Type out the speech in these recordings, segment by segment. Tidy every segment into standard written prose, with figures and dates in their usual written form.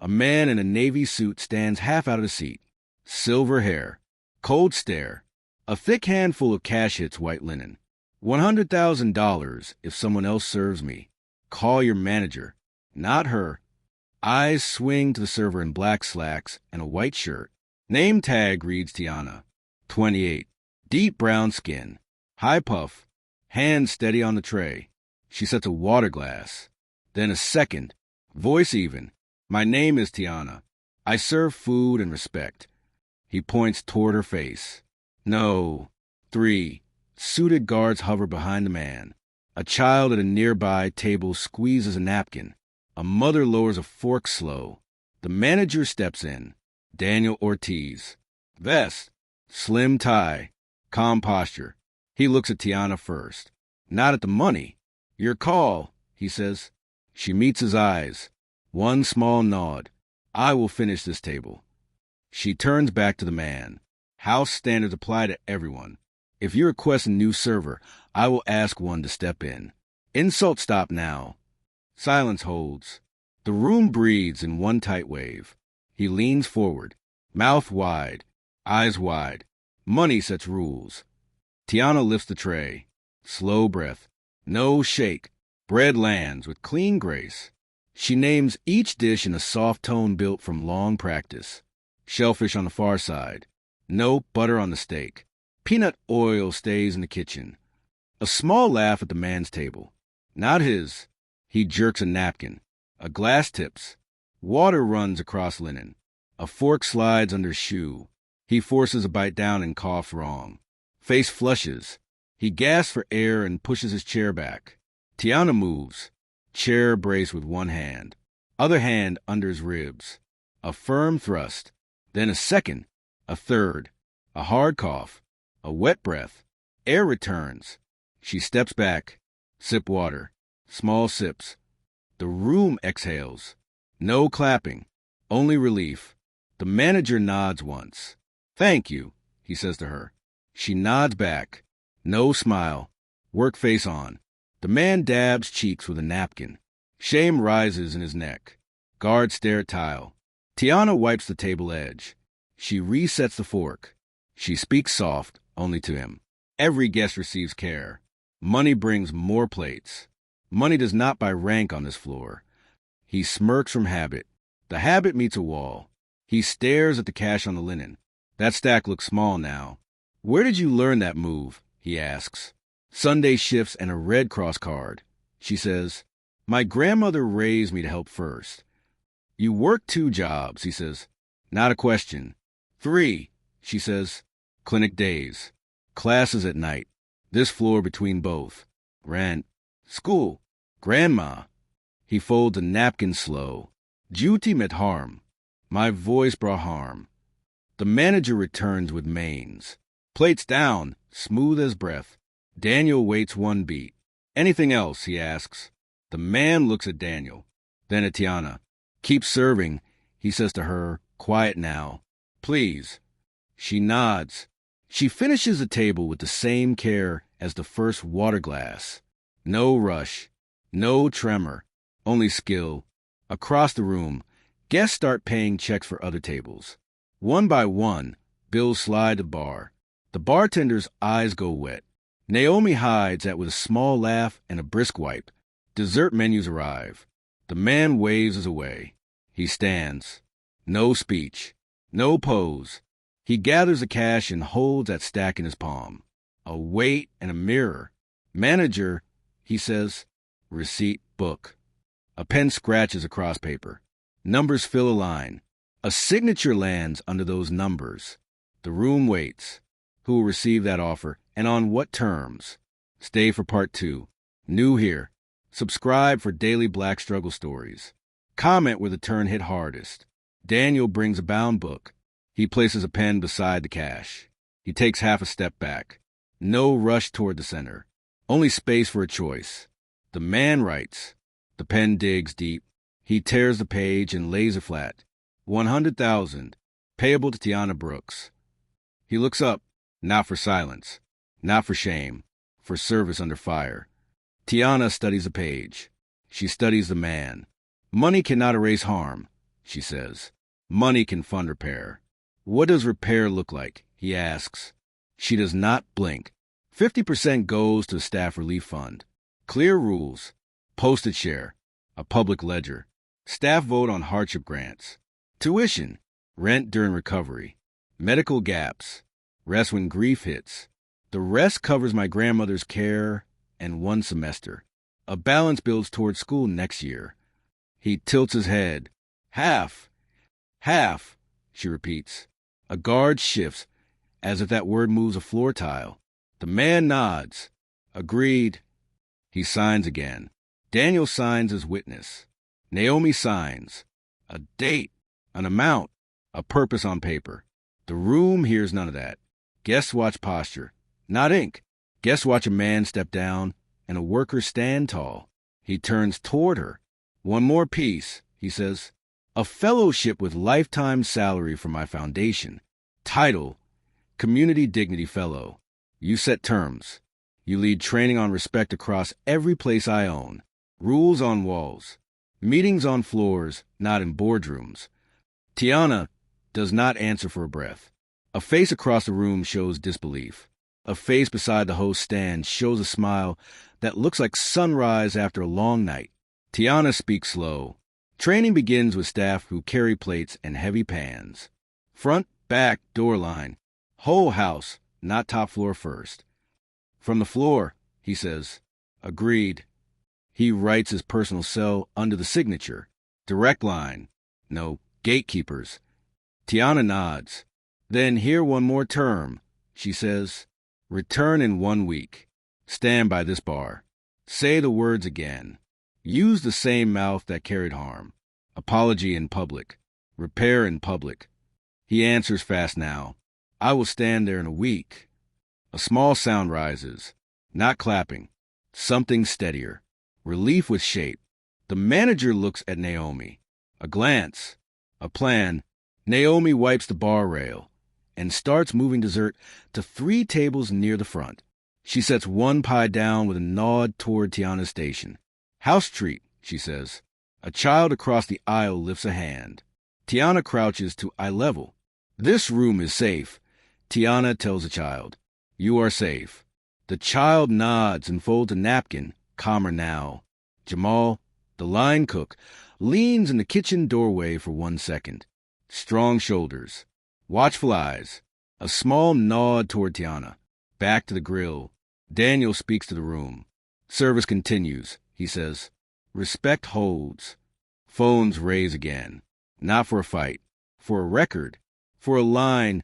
A man in a navy suit stands half out of the seat. Silver hair. Cold stare. A thick handful of cash hits white linen. $100,000 if someone else serves me. Call your manager. Not her. Eyes swing to the server in black slacks and a white shirt. Name tag reads Tiana. 28. Deep brown skin. High puff. Hands steady on the tray. She sets a water glass. Then a second. Voice even. My name is Tiana. I serve food and respect. He points toward her face. No. 3. Suited guards hover behind the man. A child at a nearby table squeezes a napkin. A mother lowers a fork slow. The manager steps in. Daniel Ortiz. Vest. Slim tie. Calm posture. He looks at Tiana first. Not at the money. Your call, he says. She meets his eyes. One small nod. I will finish this table. She turns back to the man. House standards apply to everyone. If you request a new server, I will ask one to step in. Insult stop now. Silence holds. The room breathes in one tight wave. He leans forward, mouth wide, eyes wide. Money sets rules. Tiana lifts the tray. Slow breath. No shake. Bread lands with clean grace. She names each dish in a soft tone built from long practice. Shellfish on the far side. No butter on the steak. Peanut oil stays in the kitchen. A small laugh at the man's table. Not his. He jerks a napkin. A glass tips. Water runs across linen. A fork slides under his shoe. He forces a bite down and coughs wrong. Face flushes. He gasps for air and pushes his chair back. Tiana moves. Chair braced with one hand. Other hand under his ribs. A firm thrust. Then a second. A third. A hard cough. A wet breath. Air returns. She steps back. Sip water. Small sips. The room exhales. No clapping. Only relief. The manager nods once. Thank you, he says to her. She nods back. No smile. Work face on. The man dabs cheeks with a napkin. Shame rises in his neck. Guards stare at tile. Tiana wipes the table edge. She resets the fork. She speaks soft, only to him. Every guest receives care. Money brings more plates. Money does not buy rank on this floor. He smirks from habit. The habit meets a wall. He stares at the cash on the linen. That stack looks small now. Where did you learn that move? He asks. Sunday shifts and a Red Cross card. She says, my grandmother raised me to help first. You work 2 jobs, he says. Not a question. 3, she says. Clinic days. Classes at night. This floor between both. Rent. School. Grandma. He folds a napkin slow. Duty met harm. My voice brought harm. The manager returns with mains. Plates down, smooth as breath. Daniel waits 1 beat. Anything else, he asks. The man looks at Daniel. Then at Tiana. Keep serving, he says to her, quiet now. Please. She nods. She finishes the table with the same care as the first water glass. No rush. No tremor. Only skill. Across the room, guests start paying checks for other tables. One by one, bills slide to bar. The bartender's eyes go wet. Naomi hides that with a small laugh and a brisk wipe. Dessert menus arrive. The man waves us away. He stands. No speech. No pose. He gathers the cash and holds that stack in his palm. A weight and a mirror. Manager, he says. Receipt book. A pen scratches across paper. Numbers fill a line. A signature lands under those numbers. The room waits. Who will receive that offer, and on what terms? Stay for part 2. New here. Subscribe for daily Black struggle stories. Comment where the turn hit hardest. Daniel brings a bound book. He places a pen beside the cash. He takes half a step back. No rush toward the center. Only space for a choice. The man writes. The pen digs deep. He tears the page and lays it flat. 100,000, payable to Tiana Brooks. He looks up, not for silence, not for shame, for service under fire. Tiana studies the page. She studies the man. Money cannot erase harm. she says. Money can fund repair. What does repair look like? He asks. She does not blink. 50% goes to the staff relief fund. Clear rules. Postage share. A public ledger. Staff vote on hardship grants. Tuition. Rent during recovery. Medical gaps. Rest when grief hits. The rest covers my grandmother's care and 1 semester. A balance builds towards school next year. He tilts his head. Half. Half, she repeats. A guard shifts, as if that word moves a floor tile. The man nods. Agreed. He signs again. Daniel signs as witness. Naomi signs. A date, an amount, a purpose on paper. The room hears none of that. Guests watch posture, not ink. Guests watch a man step down and a worker stand tall. He turns toward her. One more piece, he says. A fellowship with lifetime salary for my foundation. Title, Community Dignity Fellow. You set terms. You lead training on respect across every place I own. Rules on walls. Meetings on floors, not in boardrooms. Tiana does not answer for a breath. A face across the room shows disbelief. A face beside the host stand shows a smile that looks like sunrise after a long night. Tiana speaks slow. Training begins with staff who carry plates and heavy pans. Front, back, door line. Whole house, not top floor first. From the floor, he says. Agreed. He writes his personal cell under the signature. Direct line. No, gatekeepers. Tiana nods. Then hear one more term, she says. Return in 1 week. Stand by this bar. Say the words again. Use the same mouth that carried harm. Apology in public. Repair in public. He answers fast now. I will stand there in a week. A small sound rises. Not clapping. Something steadier. Relief with shape. The manager looks at Naomi. A glance. A plan. Naomi wipes the bar rail and starts moving dessert to 3 tables near the front. She sets 1 pie down with a nod toward Tiana's station. House treat, she says. A child across the aisle lifts a hand. Tiana crouches to eye level. This room is safe, Tiana tells the child. You are safe. The child nods and folds a napkin, calmer now. Jamal, the line cook, leans in the kitchen doorway for 1 second. Strong shoulders. Watchful eyes. A small nod toward Tiana. Back to the grill. Daniel speaks to the room. Service continues, he says. Respect holds. Phones raise again. Not for a fight. For a record. For a line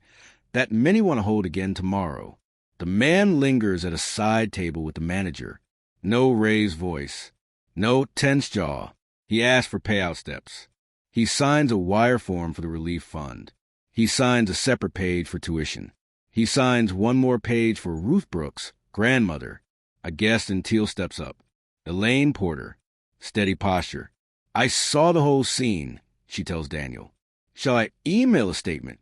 that many want to hold again tomorrow. The man lingers at a side table with the manager. No raised voice. No tense jaw. He asks for payout steps. He signs a wire form for the relief fund. He signs a separate page for tuition. He signs 1 more page for Ruth Brooks, grandmother. A guest in teal steps up. Elaine Porter. Steady posture. I saw the whole scene, she tells Daniel. Shall I email a statement?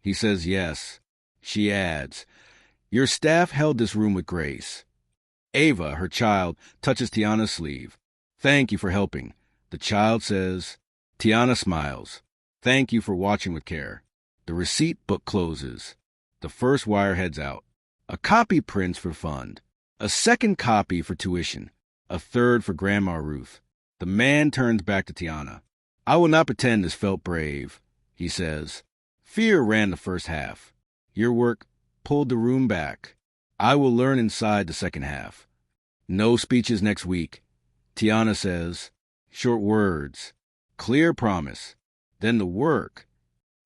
He says yes. She adds, your staff held this room with grace. Ava, her child, touches Tiana's sleeve. Thank you for helping. The child says. Tiana smiles. Thank you for watching with care. The receipt book closes. The first wire heads out. A copy prints for fund. A second copy for tuition. A third for Grandma Ruth. The man turns back to Tiana. I will not pretend this felt brave, he says. Fear ran the first half. Your work pulled the room back. I will learn inside the second half. No speeches next week. Tiana says. Short words. Clear promise. Then the work.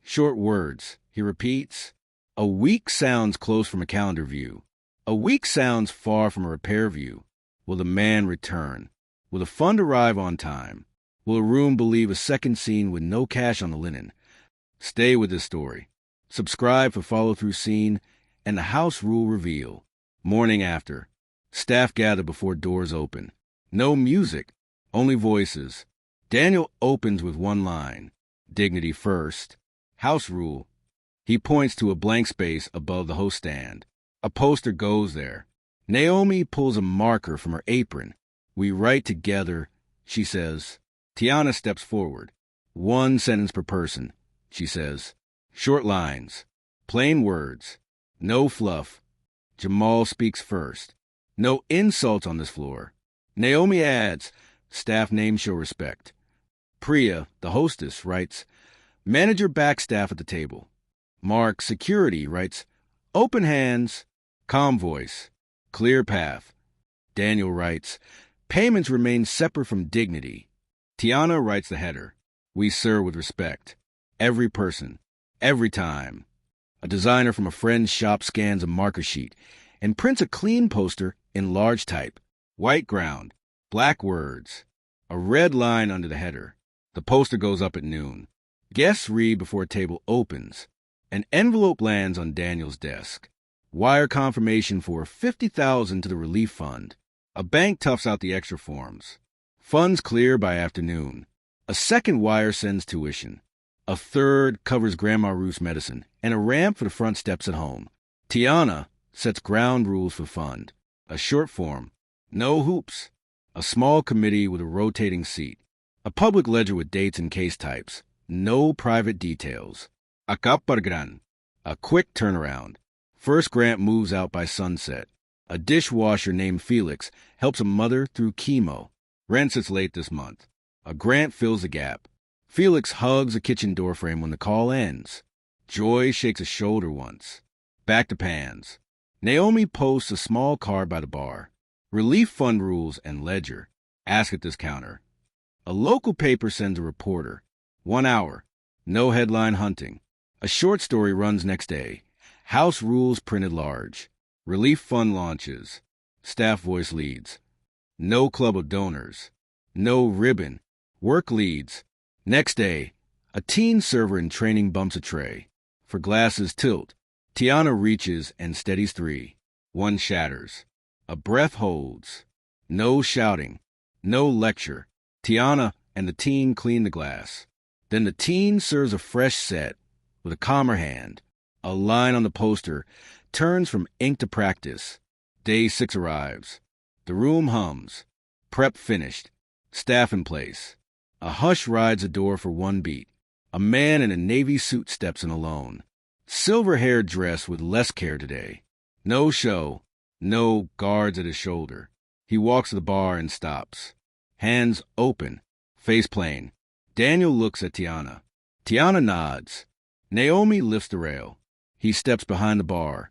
Short words, he repeats. A week sounds close from a calendar view. A week sounds far from a repair view. Will the man return? Will the fund arrive on time? Will the room believe a second scene with no cash on the linen? Stay with this story. Subscribe for follow-through scene and the house rule reveal. Morning after. Staff gather before doors open. No music, only voices. Daniel opens with 1 line. Dignity first. House rule. He points to a blank space above the host stand. A poster goes there. Naomi pulls a marker from her apron. We write together, she says. Tiana steps forward. One sentence per person, she says. Short lines. Plain words. No fluff. Jamal speaks first. No insults on this floor. Naomi adds, staff names show respect. Priya, the hostess, writes, manager backstaff at the table. Mark, security, writes, open hands, calm voice, clear path. Daniel writes, payments remain separate from dignity. Tiana writes the header, we serve with respect. Every person, every time. A designer from a friend's shop scans a marker sheet and prints a clean poster in large type. White ground, black words, a red line under the header. The poster goes up at noon. Guests read before a table opens. An envelope lands on Daniel's desk. Wire confirmation for $50,000 to the relief fund. A bank toughs out the extra forms. Funds clear by afternoon. A second wire sends tuition. A third covers Grandma Ruth's medicine and a ramp for the front steps at home. Tiana sets ground rules for fund. A short form. No hoops. A small committee with a rotating seat. A public ledger with dates and case types. No private details. A kapargran. A quick turnaround. First grant moves out by sunset. A dishwasher named Felix helps a mother through chemo. Rent sits late this month. A grant fills the gap. Felix hugs a kitchen doorframe when the call ends. Joy shakes a shoulder once. Back to pans. Naomi posts a small card by the bar. Relief fund rules and ledger. Ask at this counter. A local paper sends a reporter. 1 hour. No headline hunting. A short story runs next day. House rules printed large. Relief fund launches. Staff voice leads. No club of donors. No ribbon. Work leads. Next day, a teen server in training bumps a tray. For glasses tilt. Tiana reaches and steadies 3. 1 shatters. A breath holds. No shouting. No lecture. Tiana and the teen clean the glass. Then the teen serves a fresh set with a calmer hand. A line on the poster turns from ink to practice. Day 6 arrives. The room hums. Prep finished. Staff in place. A hush rides the door for 1 beat. A man in a navy suit steps in alone. Silver-haired dress with less care today. No show. No guards at his shoulder. He walks to the bar and stops. Hands open. Face plain. Daniel looks at Tiana. Tiana nods. Naomi lifts the rail. He steps behind the bar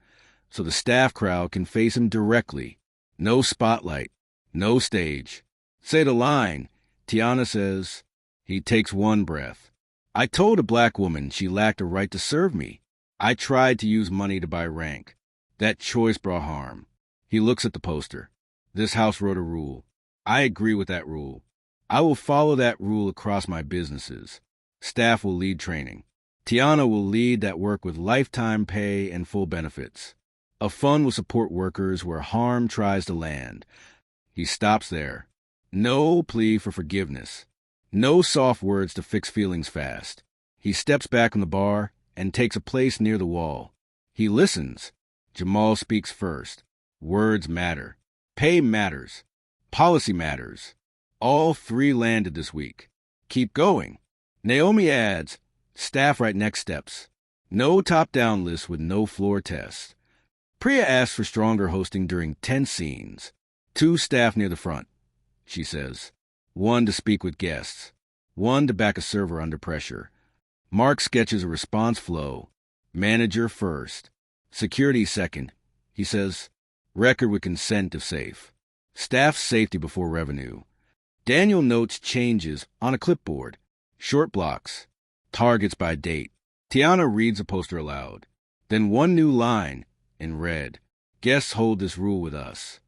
so the staff crowd can face him directly. No spotlight. No stage. Say the line. Tiana says. He takes 1 breath. I told a black woman she lacked a right to serve me. I tried to use money to buy rank. That choice brought harm. He looks at the poster. This house wrote a rule. I agree with that rule. I will follow that rule across my businesses. Staff will lead training. Tiana will lead that work with lifetime pay and full benefits. A fund will support workers where harm tries to land. He stops there. No plea for forgiveness. No soft words to fix feelings fast. He steps back from the bar and takes a place near the wall. He listens. Jamal speaks first. Words matter. Pay matters. Policy matters. All 3 landed this week. Keep going. Naomi adds, staff write next steps. No top-down list with no floor test. Priya asks for stronger hosting during tense scenes. 2 staff near the front, she says. 1 to speak with guests. 1 to back a server under pressure. Mark sketches a response flow. Manager first. Security second. He says, record with consent if safe. Staff safety before revenue. Daniel notes changes on a clipboard. Short blocks. Targets by date. Tiana reads the poster aloud. Then 1 new line in red. Guests hold this rule with us.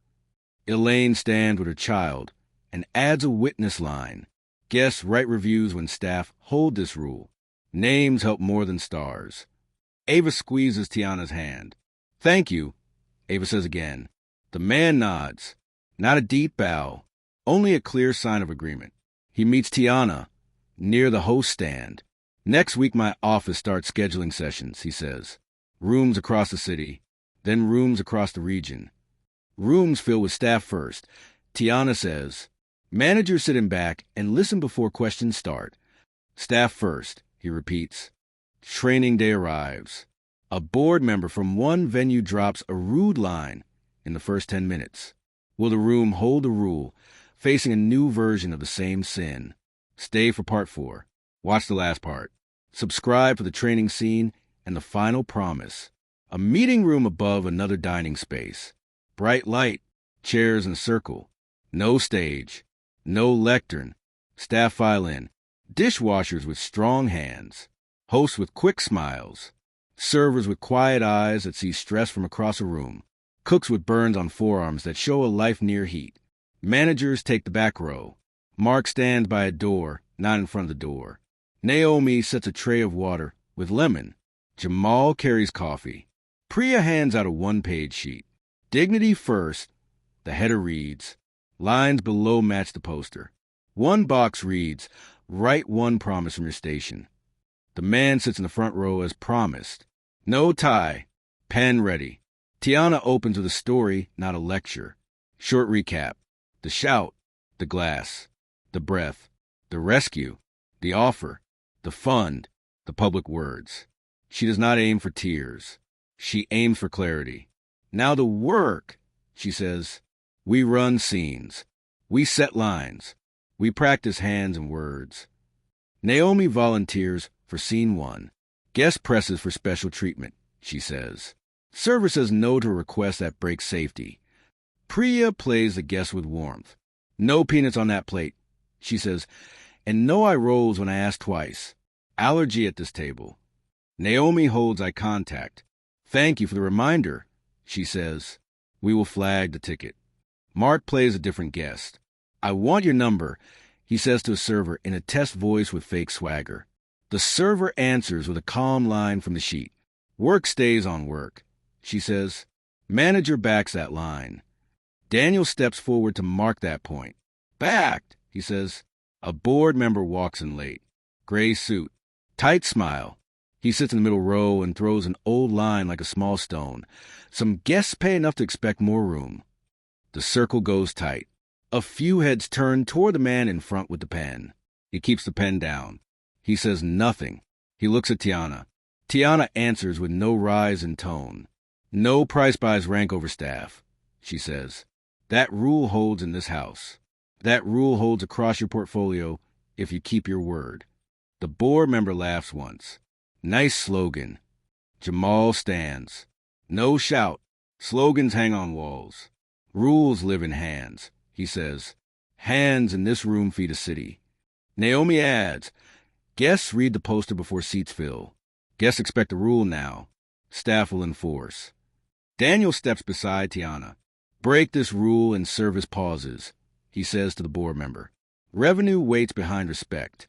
Elaine stands with her child and adds a witness line. Guests write reviews when staff hold this rule. Names help more than stars. Ava squeezes Tiana's hand. Thank you, Ava says again. The man nods. Not a deep bow, only a clear sign of agreement. He meets Tiana near the host stand. Next week my office starts scheduling sessions, he says. Rooms across the city, then rooms across the region. Rooms filled with staff first. Tiana says, managers sit in back and listen before questions start. Staff first, he repeats. Training day arrives. A board member from one venue drops a rude line in the first 10 minutes. Will the room hold the rule, facing a new version of the same sin? Stay for part 4. Watch the last part. Subscribe for the training scene and the final promise. A meeting room above another dining space. Bright light, chairs in a circle. No stage. No lectern. Staff file in. Dishwashers with strong hands. Hosts with quick smiles. Servers with quiet eyes that see stress from across a room. Cooks with burns on forearms that show a life near heat. Managers take the back row. Mark stands by a door, not in front of the door. Naomi sets a tray of water with lemon. Jamal carries coffee. Priya hands out a one-page sheet. Dignity first, the header reads. Lines below match the poster. One box reads, write one promise from your station. The man sits in the front row as promised. No tie. Pen ready. Tiana opens with a story, not a lecture. Short recap. The shout. The glass. The breath. The rescue. The offer. The fund. The public words. She does not aim for tears. She aims for clarity. Now the work, she says. We run scenes. We set lines. We practice hands and words. Naomi volunteers for scene 1. Guest presses for special treatment, she says. Server says no to a request that breaks safety. Priya plays the guest with warmth. No peanuts on that plate, she says, and no eye rolls when I ask twice. Allergy at this table. Naomi holds eye contact. Thank you for the reminder, she says. We will flag the ticket. Mark plays a different guest. I want your number, he says to a server in a test voice with fake swagger. The server answers with a calm line from the sheet. Work stays on work, she says. Manager backs that line. Daniel steps forward to mark that point. Backed, he says. A board member walks in late. Gray suit. Tight smile. He sits in the middle row and throws an old line like a small stone. Some guests pay enough to expect more room. The circle goes tight. A few heads turn toward the man in front with the pen. He keeps the pen down. He says nothing. He looks at Tiana. Tiana answers with no rise in tone. No price buys rank over staff, she says. That rule holds in this house. That rule holds across your portfolio if you keep your word. The board member laughs once. Nice slogan. Jamal stands. No shout. Slogans hang on walls. Rules live in hands, he says. Hands in this room feed a city. Naomi adds, guests read the poster before seats fill. Guests expect a rule now. Staff will enforce. Daniel steps beside Tiana. Break this rule and service pauses, he says to the board member. Revenue waits behind respect.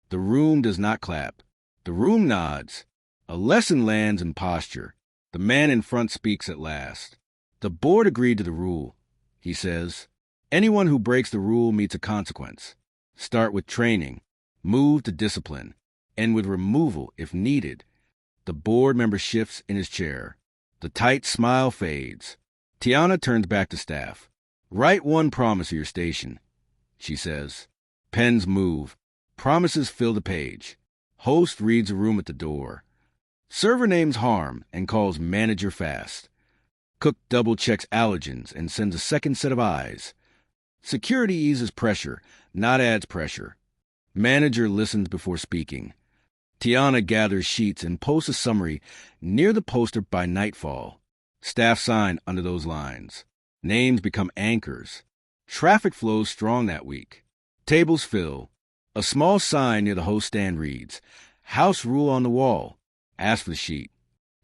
The room does not clap. The room nods. A lesson lands in posture. The man in front speaks at last. The board agreed to the rule, he says. Anyone who breaks the rule meets a consequence. Start with training, move to discipline, end with removal if needed. The board member shifts in his chair. The tight smile fades. Tiana turns back to staff. Write one promise of your station, she says. Pens move. Promises fill the page. Host reads a room at the door. Server names harm and calls manager fast. Cook double-checks allergens and sends a second set of eyes. Security eases pressure, not adds pressure. Manager listens before speaking. Tiana gathers sheets and posts a summary near the poster by nightfall. Staff sign under those lines. Names become anchors. Traffic flows strong that week. Tables fill. A small sign near the host stand reads, House rule on the wall. Ask for the sheet.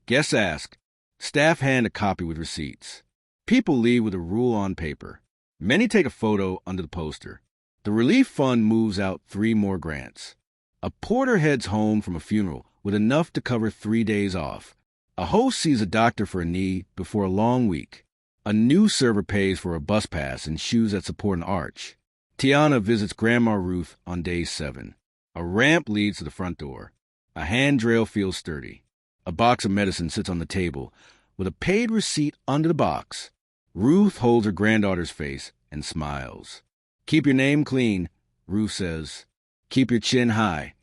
Guests ask. Staff hand a copy with receipts. People leave with a rule on paper. Many take a photo under the poster. The relief fund moves out 3 more grants. A porter heads home from a funeral with enough to cover 3 days off. A host sees a doctor for a knee before a long week. A new server pays for a bus pass and shoes that support an arch. Tiana visits Grandma Ruth on day 7. A ramp leads to the front door. A handrail feels sturdy. A box of medicine sits on the table, with a paid receipt under the box. Ruth holds her granddaughter's face and smiles. Keep your name clean, Ruth says. Keep your chin high.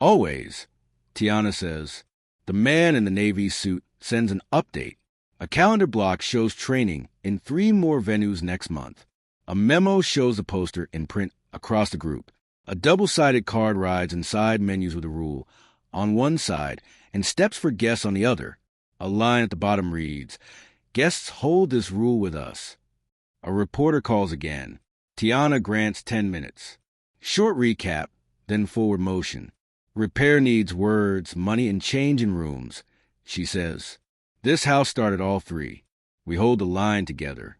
Always. Tiana says. The man in the navy suit sends an update. A calendar block shows training in 3 more venues next month. A memo shows the poster in print across the group. A double-sided card rides inside menus with a rule on one side and steps for guests on the other. A line at the bottom reads, "Guests hold this rule with us." A reporter calls again. Tiana grants 10 minutes. Short recap, then forward motion. Repair needs words, money, and change in rooms. She says, "This house started all 3. We hold the line together."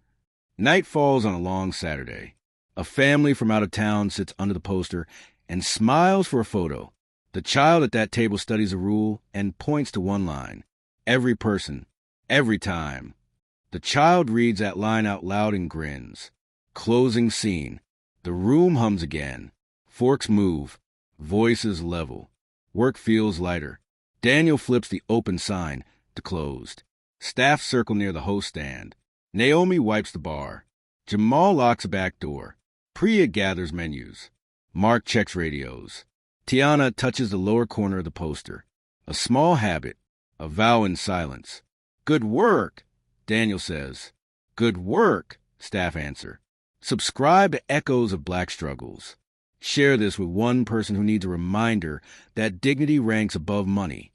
Night falls on a long Saturday. A family from out of town sits under the poster and smiles for a photo. The child at that table studies a rule and points to one line. Every person, every time. The child reads that line out loud and grins. Closing scene. The room hums again. Forks move. Voices level. Work feels lighter. Daniel flips the open sign to closed. Staff circle near the host stand. Naomi wipes the bar. Jamal locks a back door. Priya gathers menus. Mark checks radios. Tiana touches the lower corner of the poster. A small habit. A vow in silence. "Good work," Daniel says. "Good work," staff answer. Subscribe to Echoes of Black Struggles. Share this with one person who needs a reminder that dignity ranks above money.